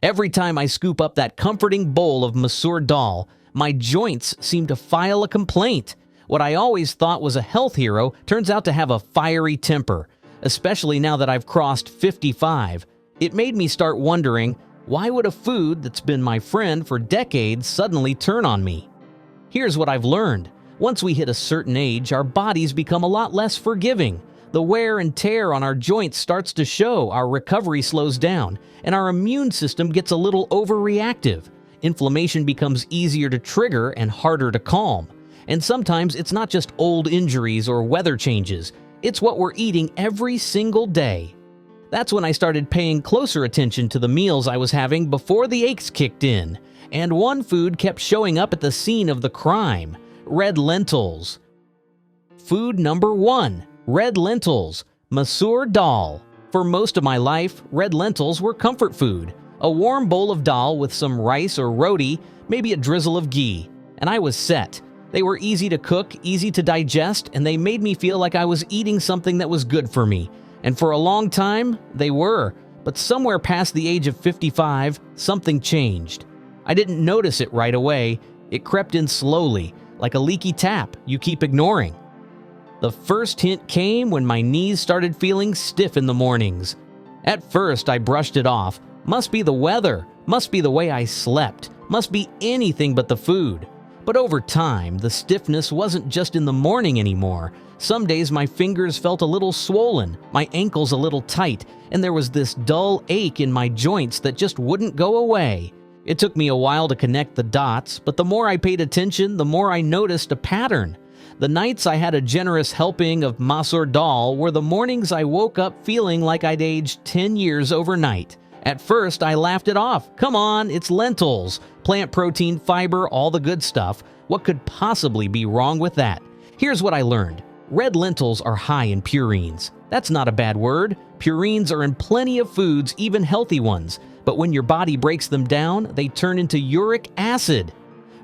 Every time I scoop up that comforting bowl of masoor dal, my joints seem to file a complaint. What I always thought was a health hero turns out to have a fiery temper, especially now that I've crossed 55. It made me start wondering, why would a food that's been my friend for decades suddenly turn on me? Here's what I've learned. Once we hit a certain age, our bodies become a lot less forgiving. The wear and tear on our joints starts to show, our recovery slows down, and our immune system gets a little overreactive. Inflammation becomes easier to trigger and harder to calm. And sometimes it's not just old injuries or weather changes, it's what we're eating every single day. That's when I started paying closer attention to the meals I was having before the aches kicked in. And one food kept showing up at the scene of the crime: red lentils. Food number 1. Red lentils, masoor dal. For most of my life, red lentils were comfort food. A warm bowl of dal with some rice or roti, maybe a drizzle of ghee, and I was set. They were easy to cook, easy to digest, and they made me feel like I was eating something that was good for me. And for a long time, they were. But somewhere past the age of 55, something changed. I didn't notice it right away. It crept in slowly, like a leaky tap you keep ignoring. The first hint came when my knees started feeling stiff in the mornings. At first, I brushed it off. Must be the weather, must be the way I slept, must be anything but the food. But over time, the stiffness wasn't just in the morning anymore. Some days my fingers felt a little swollen, my ankles a little tight, and there was this dull ache in my joints that just wouldn't go away. It took me a while to connect the dots, but the more I paid attention, the more I noticed a pattern. The nights I had a generous helping of masoor dal were the mornings I woke up feeling like I'd aged 10 years overnight. At first, I laughed it off. Come on, it's lentils. Plant protein, fiber, all the good stuff. What could possibly be wrong with that? Here's what I learned. Red lentils are high in purines. That's not a bad word. Purines are in plenty of foods, even healthy ones. But when your body breaks them down, they turn into uric acid.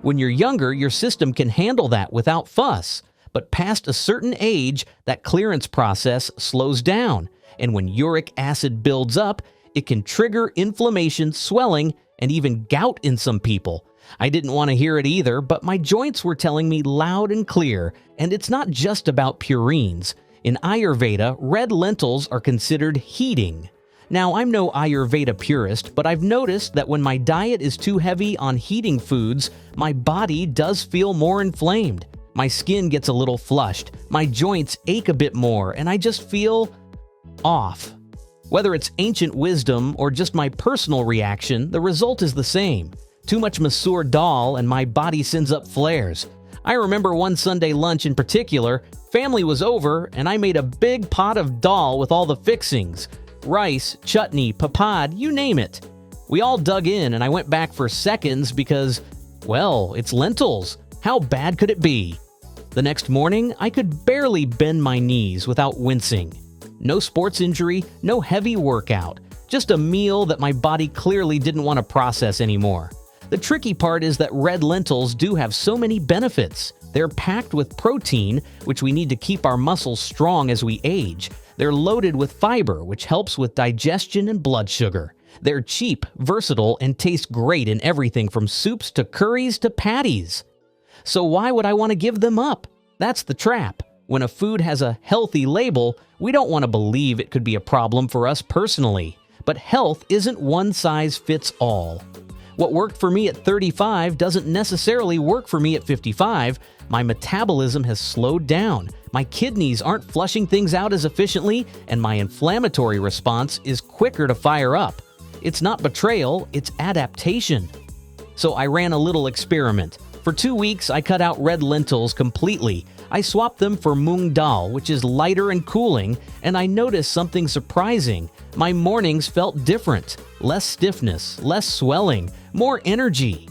When you're younger, your system can handle that without fuss. But past a certain age, that clearance process slows down. And when uric acid builds up, it can trigger inflammation, swelling, and even gout in some people. I didn't want to hear it either, but my joints were telling me loud and clear. And it's not just about purines. In Ayurveda, red lentils are considered heating. Now, I'm no Ayurveda purist, but I've noticed that when my diet is too heavy on heating foods, my body does feel more inflamed. My skin gets a little flushed, my joints ache a bit more, and I just feel off. Whether it's ancient wisdom or just my personal reaction, the result is the same. Too much masoor dal and my body sends up flares. I remember one Sunday lunch in particular, family was over and I made a big pot of dal with all the fixings. Rice, chutney, papad, you name it. We all dug in and I went back for seconds because, well, it's lentils. How bad could it be? The next morning, I could barely bend my knees without wincing. No sports injury, no heavy workout, just a meal that my body clearly didn't want to process anymore. The tricky part is that red lentils do have so many benefits. They're packed with protein, which we need to keep our muscles strong as we age. They're loaded with fiber, which helps with digestion and blood sugar. They're cheap, versatile, and taste great in everything from soups to curries to patties. So why would I want to give them up? That's the trap. When a food has a healthy label, we don't want to believe it could be a problem for us personally. But health isn't one size fits all. What worked for me at 35 doesn't necessarily work for me at 55. My metabolism has slowed down. My kidneys aren't flushing things out as efficiently, and my inflammatory response is quicker to fire up. It's not betrayal, it's adaptation. So I ran a little experiment. For 2 weeks, I cut out red lentils completely. I swapped them for mung dal, which is lighter and cooling, and I noticed something surprising. My mornings felt different. Less stiffness, less swelling, more energy.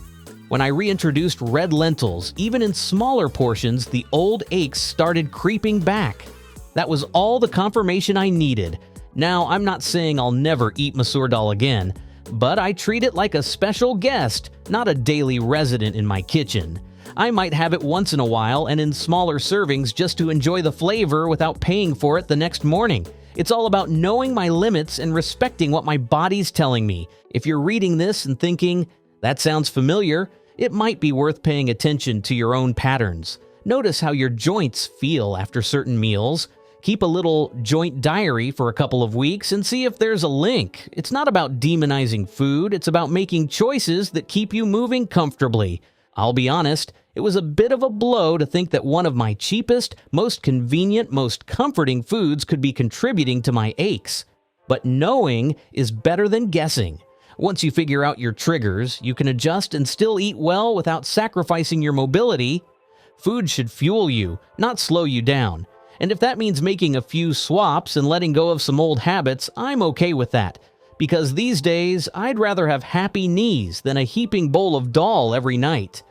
When I reintroduced red lentils, even in smaller portions, the old aches started creeping back. That was all the confirmation I needed. Now, I'm not saying I'll never eat masoor dal again, but I treat it like a special guest, not a daily resident in my kitchen. I might have it once in a while and in smaller servings just to enjoy the flavor without paying for it the next morning. It's all about knowing my limits and respecting what my body's telling me. If you're reading this and thinking, that sounds familiar, it might be worth paying attention to your own patterns. Notice how your joints feel after certain meals. Keep a little joint diary for a couple of weeks and see if there's a link. It's not about demonizing food, it's about making choices that keep you moving comfortably. I'll be honest, it was a bit of a blow to think that one of my cheapest, most convenient, most comforting foods could be contributing to my aches. But knowing is better than guessing. Once you figure out your triggers, you can adjust and still eat well without sacrificing your mobility. Food should fuel you, not slow you down. And if that means making a few swaps and letting go of some old habits, I'm okay with that. Because these days, I'd rather have happy knees than a heaping bowl of dal every night.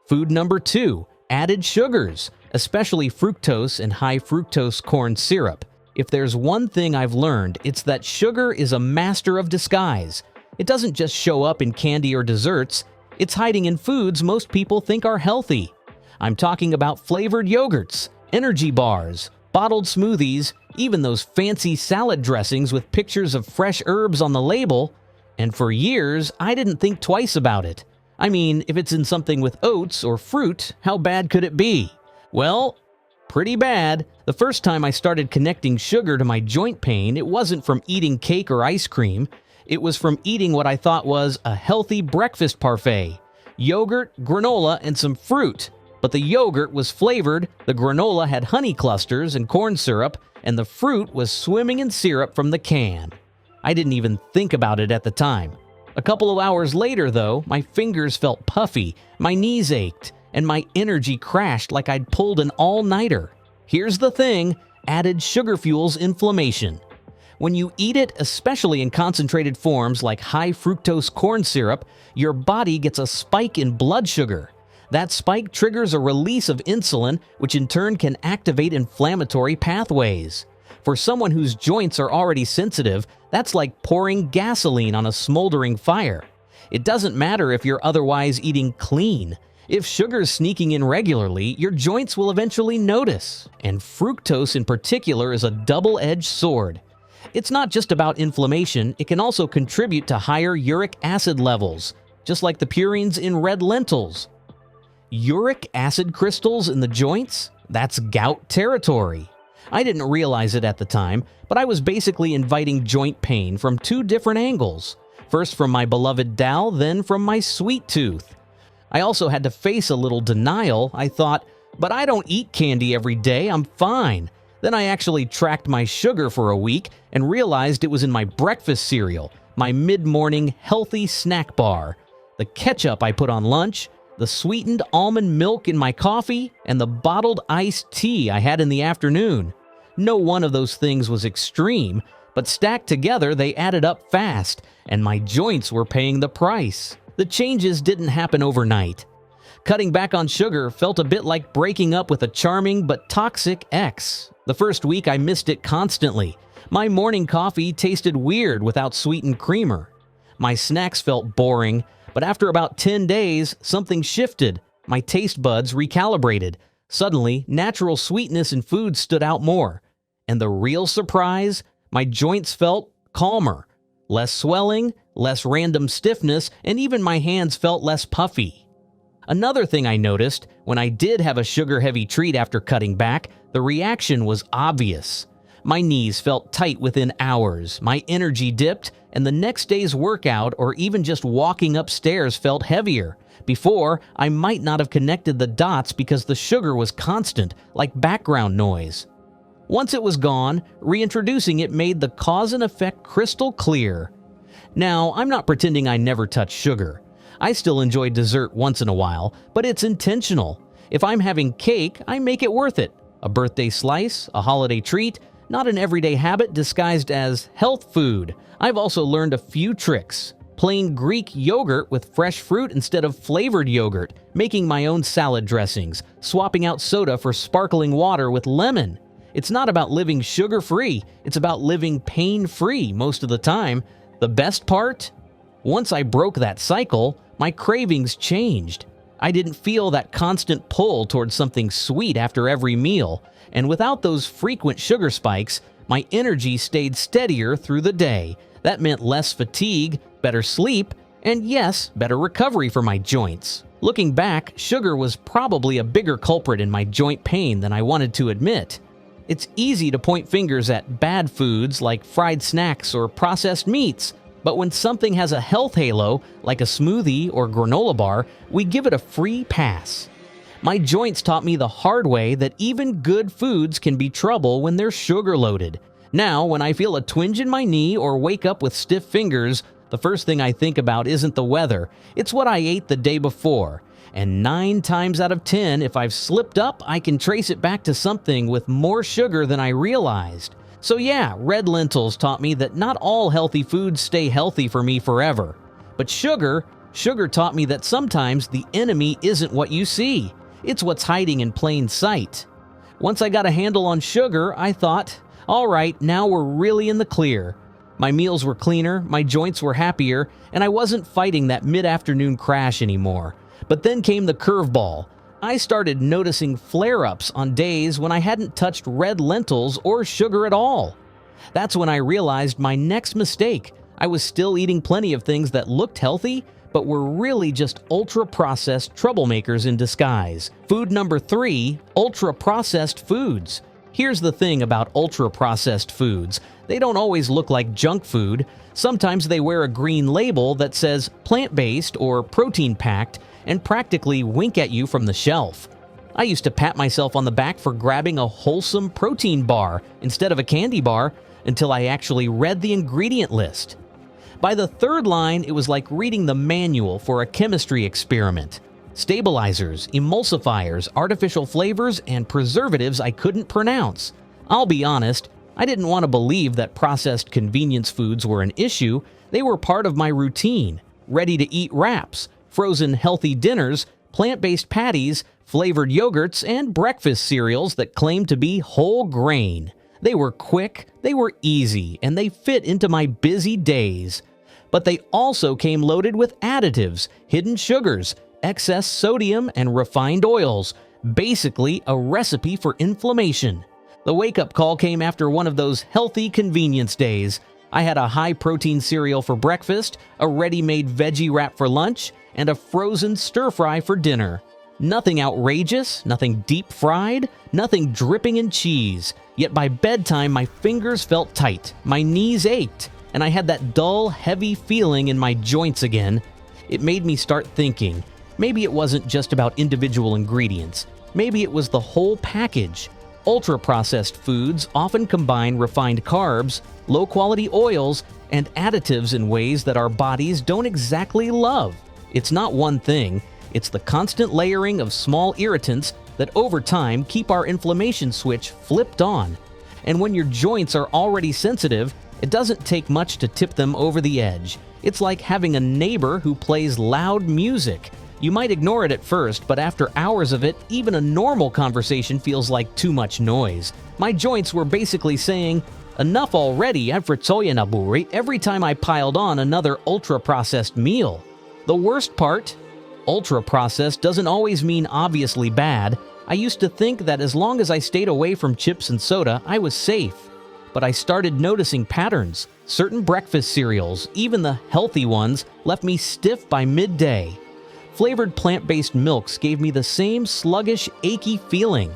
Food number 2, added sugars, especially fructose and high fructose corn syrup. If there's one thing I've learned, it's that sugar is a master of disguise. It doesn't just show up in candy or desserts, it's hiding in foods most people think are healthy. I'm talking about flavored yogurts, energy bars, bottled smoothies, even those fancy salad dressings with pictures of fresh herbs on the label. And for years, I didn't think twice about it. I mean, if it's in something with oats or fruit, how bad could it be? Well, pretty bad. The first time I started connecting sugar to my joint pain, it wasn't from eating cake or ice cream. It was from eating what I thought was a healthy breakfast parfait. Yogurt, granola, and some fruit. But the yogurt was flavored, the granola had honey clusters and corn syrup, and the fruit was swimming in syrup from the can. I didn't even think about it at the time. A couple of hours later, though, my fingers felt puffy, my knees ached, and my energy crashed like I'd pulled an all-nighter. Here's the thing, added sugar fuels inflammation. When you eat it, especially in concentrated forms like high fructose corn syrup, your body gets a spike in blood sugar. That spike triggers a release of insulin, which in turn can activate inflammatory pathways. For someone whose joints are already sensitive, that's like pouring gasoline on a smoldering fire. It doesn't matter if you're otherwise eating clean. If sugar's sneaking in regularly, your joints will eventually notice. And fructose in particular is a double-edged sword. It's not just about inflammation, it can also contribute to higher uric acid levels, just like the purines in red lentils. Uric acid crystals in the joints? That's gout territory. I didn't realize it at the time, but I was basically inviting joint pain from 2 different angles. First from my beloved Dal, then from my sweet tooth. I also had to face a little denial. I thought, but I don't eat candy every day, I'm fine. Then I actually tracked my sugar for a week and realized it was in my breakfast cereal, my mid-morning healthy snack bar, the ketchup I put on lunch, the sweetened almond milk in my coffee, and the bottled iced tea I had in the afternoon. No one of those things was extreme, but stacked together they added up fast, and my joints were paying the price. The changes didn't happen overnight. Cutting back on sugar felt a bit like breaking up with a charming but toxic ex. The first week I missed it constantly. My morning coffee tasted weird without sweetened creamer. My snacks felt boring, but after about 10 days, something shifted. My taste buds recalibrated. Suddenly, natural sweetness in food stood out more. And the real surprise? My joints felt calmer. Less swelling, less random stiffness, and even my hands felt less puffy. Another thing I noticed, when I did have a sugar-heavy treat after cutting back, the reaction was obvious. My knees felt tight within hours, my energy dipped, and the next day's workout or even just walking upstairs felt heavier. Before, I might not have connected the dots because the sugar was constant, like background noise. Once it was gone, reintroducing it made the cause and effect crystal clear. Now, I'm not pretending I never touch sugar. I still enjoy dessert once in a while, but it's intentional. If I'm having cake, I make it worth it. A birthday slice, a holiday treat, not an everyday habit disguised as health food. I've also learned a few tricks. Plain Greek yogurt with fresh fruit instead of flavored yogurt, making my own salad dressings, swapping out soda for sparkling water with lemon. It's not about living sugar-free, it's about living pain-free most of the time. The best part? Once I broke that cycle, my cravings changed. I didn't feel that constant pull towards something sweet after every meal, and without those frequent sugar spikes, My energy stayed steadier through the day. That meant less fatigue, better sleep, and yes, better recovery for my joints. Looking back, sugar was probably a bigger culprit in my joint pain than I wanted to admit. It's easy to point fingers at bad foods like fried snacks or processed meats, but when something has a health halo, like a smoothie or granola bar, we give it a free pass. My joints taught me the hard way that even good foods can be trouble when they're sugar-loaded. Now, when I feel a twinge in my knee or wake up with stiff fingers, the first thing I think about isn't the weather, it's what I ate the day before. And 9 times out of 10, if I've slipped up, I can trace it back to something with more sugar than I realized. So yeah, red lentils taught me that not all healthy foods stay healthy for me forever. But sugar taught me that sometimes the enemy isn't what you see. It's what's hiding in plain sight. Once I got a handle on sugar, I thought, all right, now we're really in the clear. My meals were cleaner, my joints were happier, and I wasn't fighting that mid-afternoon crash anymore. But then came the curveball. I started noticing flare-ups on days when I hadn't touched red lentils or sugar at all. That's when I realized my next mistake. I was still eating plenty of things that looked healthy, but were really just ultra-processed troublemakers in disguise. Food number 3, ultra-processed foods. Here's the thing about ultra-processed foods. They don't always look like junk food. Sometimes they wear a green label that says plant-based or protein-packed and practically wink at you from the shelf. I used to pat myself on the back for grabbing a wholesome protein bar instead of a candy bar until I actually read the ingredient list. By the 3rd line, it was like reading the manual for a chemistry experiment. Stabilizers, emulsifiers, artificial flavors, and preservatives I couldn't pronounce. I'll be honest, I didn't want to believe that processed convenience foods were an issue. They were part of my routine. Ready-to-eat wraps, frozen healthy dinners, plant-based patties, flavored yogurts, and breakfast cereals that claimed to be whole grain. They were quick, they were easy, and they fit into my busy days. But they also came loaded with additives, hidden sugars, excess sodium, and refined oils. Basically, a recipe for inflammation. The wake-up call came after one of those healthy convenience days. I had a high-protein cereal for breakfast, a ready-made veggie wrap for lunch, and a frozen stir-fry for dinner. Nothing outrageous, nothing deep-fried, nothing dripping in cheese. Yet by bedtime, my fingers felt tight, my knees ached, and I had that dull, heavy feeling in my joints again. It made me start thinking. Maybe it wasn't just about individual ingredients. Maybe it was the whole package. Ultra-processed foods often combine refined carbs, low-quality oils, and additives in ways that our bodies don't exactly love. It's not one thing. It's the constant layering of small irritants that over time keep our inflammation switch flipped on. And when your joints are already sensitive, it doesn't take much to tip them over the edge. It's like having a neighbor who plays loud music. You might ignore it at first, but after hours of it, even a normal conversation feels like too much noise. My joints were basically saying, enough already, every time I piled on another ultra-processed meal. The worst part? Ultra-processed doesn't always mean obviously bad. I used to think that as long as I stayed away from chips and soda, I was safe. But I started noticing patterns. Certain breakfast cereals, even the healthy ones, left me stiff by midday. Flavored plant-based milks gave me the same sluggish, achy feeling.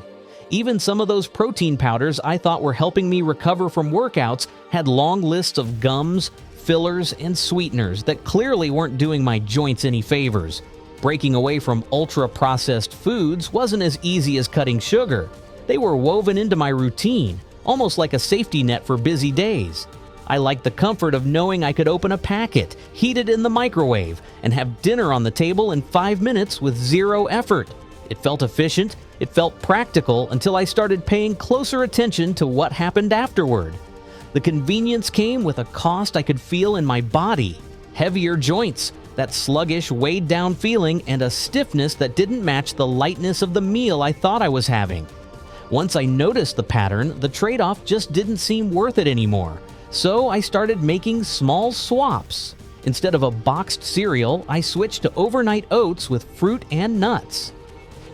Even some of those protein powders I thought were helping me recover from workouts had long lists of gums, fillers, and sweeteners that clearly weren't doing my joints any favors. Breaking away from ultra-processed foods wasn't as easy as cutting sugar. They were woven into my routine, almost like a safety net for busy days. I liked the comfort of knowing I could open a packet, heat it in the microwave, and have dinner on the table in 5 minutes with zero effort. It felt efficient, it felt practical until I started paying closer attention to what happened afterward. The convenience came with a cost I could feel in my body. Heavier joints, that sluggish, weighed-down feeling, and a stiffness that didn't match the lightness of the meal I thought I was having. Once I noticed the pattern, the trade-off just didn't seem worth it anymore. So I started making small swaps. Instead of a boxed cereal, I switched to overnight oats with fruit and nuts.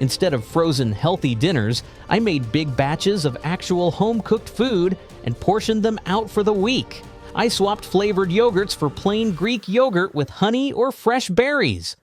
Instead of frozen healthy dinners, I made big batches of actual home-cooked food and portioned them out for the week. I swapped flavored yogurts for plain Greek yogurt with honey or fresh berries.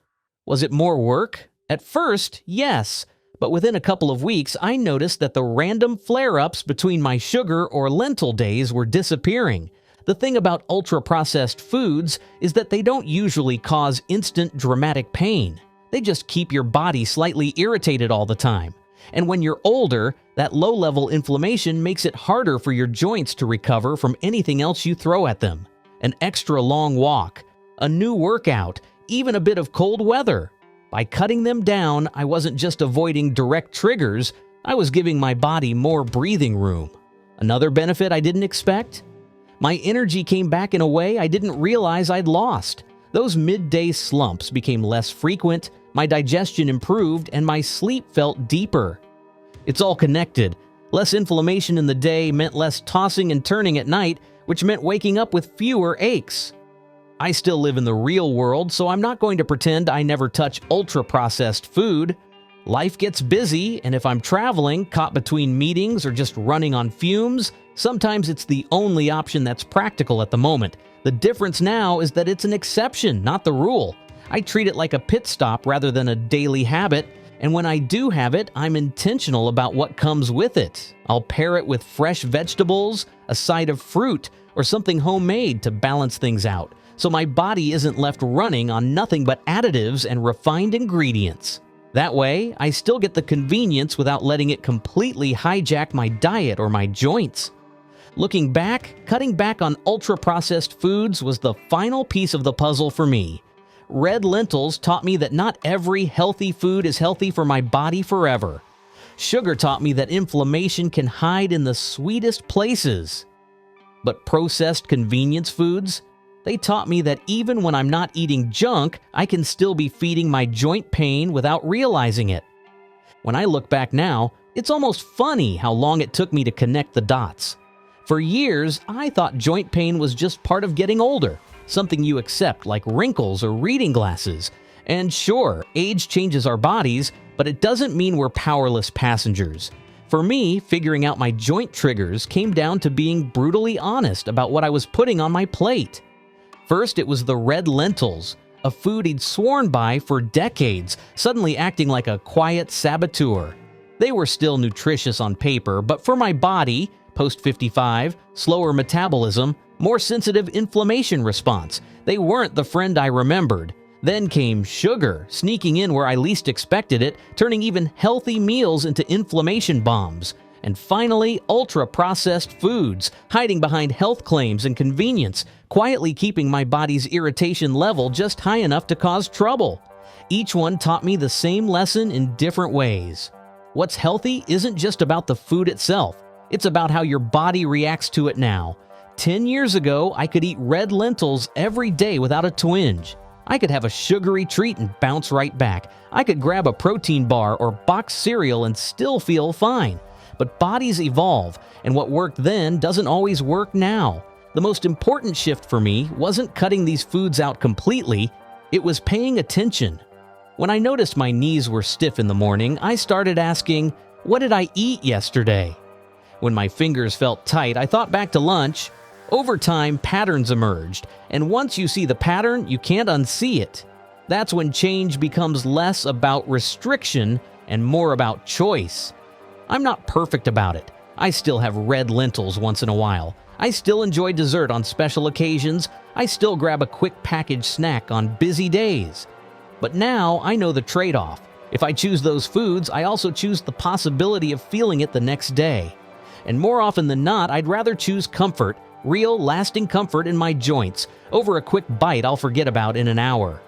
Was it more work? At first, yes. But within a couple of weeks, I noticed that the random flare-ups between my sugar or lentil days were disappearing. The thing about ultra-processed foods is that they don't usually cause instant dramatic pain. They just keep your body slightly irritated all the time. And when you're older, that low-level inflammation makes it harder for your joints to recover from anything else you throw at them. An extra long walk, a new workout, even a bit of cold weather. By cutting them down, I wasn't just avoiding direct triggers, I was giving my body more breathing room. Another benefit I didn't expect? My energy came back in a way I didn't realize I'd lost. Those midday slumps became less frequent, my digestion improved, and my sleep felt deeper. It's all connected. Less inflammation in the day meant less tossing and turning at night, which meant waking up with fewer aches. I still live in the real world, so I'm not going to pretend I never touch ultra-processed food. Life gets busy, and if I'm traveling, caught between meetings, or just running on fumes, sometimes it's the only option that's practical at the moment. The difference now is that it's an exception, not the rule. I treat it like a pit stop rather than a daily habit, and when I do have it, I'm intentional about what comes with it. I'll pair it with fresh vegetables, a side of fruit, or something homemade to balance things out, so my body isn't left running on nothing but additives and refined ingredients. That way, I still get the convenience without letting it completely hijack my diet or my joints. Looking back, cutting back on ultra-processed foods was the final piece of the puzzle for me. Red lentils taught me that not every healthy food is healthy for my body forever. Sugar taught me that inflammation can hide in the sweetest places. But processed convenience foods? They taught me that even when I'm not eating junk, I can still be feeding my joint pain without realizing it. When I look back now, it's almost funny how long it took me to connect the dots. For years, I thought joint pain was just part of getting older, something you accept like wrinkles or reading glasses. And sure, age changes our bodies, but it doesn't mean we're powerless passengers. For me, figuring out my joint triggers came down to being brutally honest about what I was putting on my plate. First, it was the red lentils, a food he'd sworn by for decades, suddenly acting like a quiet saboteur. They were still nutritious on paper, but for my body, post-55, slower metabolism, more sensitive inflammation response, they weren't the friend I remembered. Then came sugar, sneaking in where I least expected it, turning even healthy meals into inflammation bombs. And finally, ultra-processed foods, hiding behind health claims and convenience, quietly keeping my body's irritation level just high enough to cause trouble. Each one taught me the same lesson in different ways. What's healthy isn't just about the food itself. It's about how your body reacts to it now. 10 years ago, I could eat red lentils every day without a twinge. I could have a sugary treat and bounce right back. I could grab a protein bar or boxed cereal and still feel fine. But bodies evolve, and what worked then doesn't always work now. The most important shift for me wasn't cutting these foods out completely, it was paying attention. When I noticed my knees were stiff in the morning, I started asking, what did I eat yesterday? When my fingers felt tight, I thought back to lunch. Over time, patterns emerged, and once you see the pattern, you can't unsee it. That's when change becomes less about restriction and more about choice. I'm not perfect about it. I still have red lentils once in a while. I still enjoy dessert on special occasions. I still grab a quick packaged snack on busy days. But now I know the trade-off. If I choose those foods, I also choose the possibility of feeling it the next day. And more often than not, I'd rather choose comfort, real, lasting comfort in my joints, over a quick bite I'll forget about in an hour.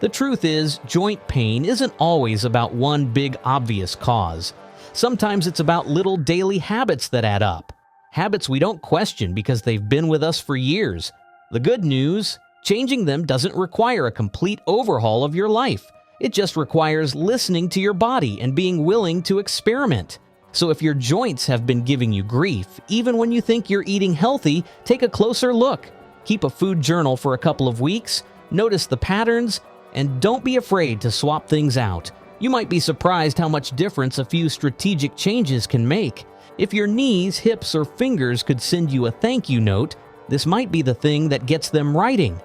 The truth is, joint pain isn't always about one big obvious cause. Sometimes it's about little daily habits that add up. Habits we don't question because they've been with us for years. The good news, changing them doesn't require a complete overhaul of your life. It just requires listening to your body and being willing to experiment. So if your joints have been giving you grief, even when you think you're eating healthy, take a closer look. Keep a food journal for a couple of weeks, notice the patterns, and don't be afraid to swap things out. You might be surprised how much difference a few strategic changes can make. If your knees, hips, or fingers could send you a thank you note, this might be the thing that gets them writing.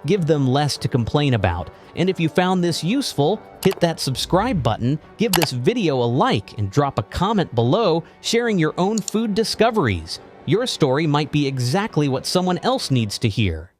Give them less to complain about. And if you found this useful, hit that subscribe button, give this video a like, and drop a comment below sharing your own food discoveries. Your story might be exactly what someone else needs to hear.